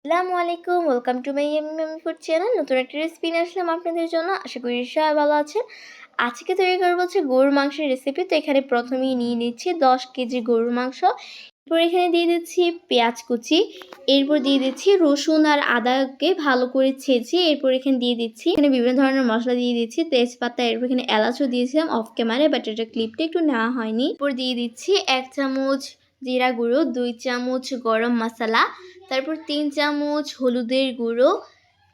আসসালামু আলাইকুম, welcome to my MM food channel. নতুন একটা রেসিপি নিয়ে আসলাম আপনাদের জন্য। আশা করি সবাই ভালো আছেন। আজকে তৈরি করবো হচ্ছে গরুর মাংসের রেসিপি। তো এখানে প্রথমেই নিয়ে নিচ্ছি 10 কেজি গরুর মাংস। এরপর এখানে দিয়ে দিচ্ছি পেঁয়াজ কুচি, এরপর দিয়ে দিচ্ছি রসুন আর আদাকে ভালো করে ছেঁচে, এরপর এখানে দিয়ে দিচ্ছি এখানে বিভিন্ন ধরনের মশলা দিয়ে দিচ্ছি, তেজপাতা, এরপর এখানে এলাচও দিয়েছিলাম অফ ক্যামেরায়, বাট এটা ক্লিপটা একটু নেওয়া হয়নি। এরপর দিয়ে দিচ্ছি 1 চামচ জিরা গুঁড়ো, 2 চামচ গরম মশলা, তারপর 3 চামচ হলুদের গুঁড়ো,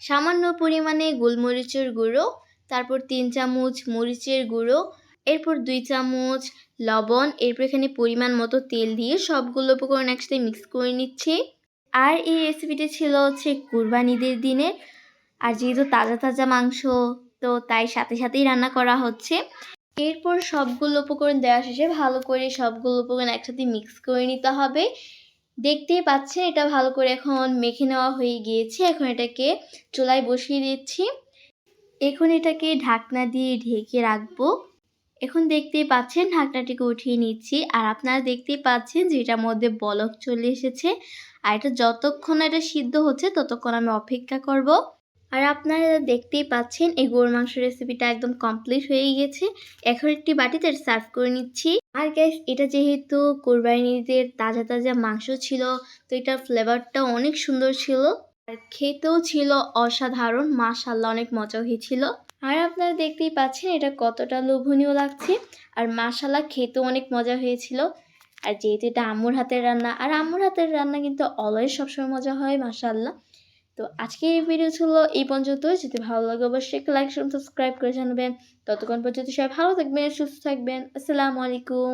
সামান্য পরিমাণে গোলমরিচের গুঁড়ো, তারপর 3 চামচ মরিচের গুঁড়ো, এরপর 2 চামচ লবণ, এরপর এখানে পরিমাণ মতো তেল দিয়ে সবগুলো উপকরণ একসাথে মিক্স করে নিচ্ছি। আর এই রেসিপিটি ছিল হচ্ছে কুরবানিদের দিনের, আর যেহেতু তাজা তাজা মাংস, তো তাই সাথে সাথেই রান্না করা হচ্ছে। এরপর সবগুলো উপকরণ দেওয়া শেষে ভালো করে সবগুলো উপকরণ একসাথে মিক্স করে নিতে হবে। দেখতেই পাচ্ছেন এটা ভালো করে এখন মেখে নেওয়া হয়ে গিয়েছে। এখন এটাকে চুলায় বসিয়ে দিচ্ছি। এখন এটাকে ঢাকনা দিয়ে ঢেকে রাখবো। এখন দেখতেই পাচ্ছেন ঢাকনাটিকে উঠিয়ে নিচ্ছি, আর আপনারা দেখতেই পাচ্ছেন যে এটার মধ্যে বলক চলে এসেছে। আর এটা যতক্ষণ এটা সিদ্ধ হচ্ছে ততক্ষণ আমি অপেক্ষা করব। আর আপনারা দেখতেই পাচ্ছেন এই গরুর মাংস রেসিপিটা একদম কমপ্লিট হয়ে গেছে। এখন একটি বাটিতে সার্ভ করে নিচ্ছি। আর গাইস, এটা যেহেতু কোরবানিদের তাজা তাজা মাংস ছিল, তো এটার ফ্লেভারটা অনেক সুন্দর ছিল, আর খেতেও ছিল অসাধারণ, মাশাআল্লাহ অনেক মজা হয়েছিল। আর আপনারা দেখতেই পাচ্ছেন এটা কতটা লোভনীয় লাগছে, আর মাশাআল্লাহ খেতেও অনেক মজা হয়েছিল। আর যেহেতু এটা আম্মুর হাতের রান্না, আর আম্মুর হাতের রান্না কিন্তু অলওয়েজ সবসময় মজা হয় মাশাআল্লাহ। তো আজকের এই ভিডিও ছিল এই পর্যন্ত। যদি ভালো লাগে অবশ্যই একটা লাইক সাবস্ক্রাইব করে জানাবেন। ততক্ষণ পর্যন্ত সবাই ভালো থাকবেন, সুস্থ থাকবেন। আসসালামু আলাইকুম।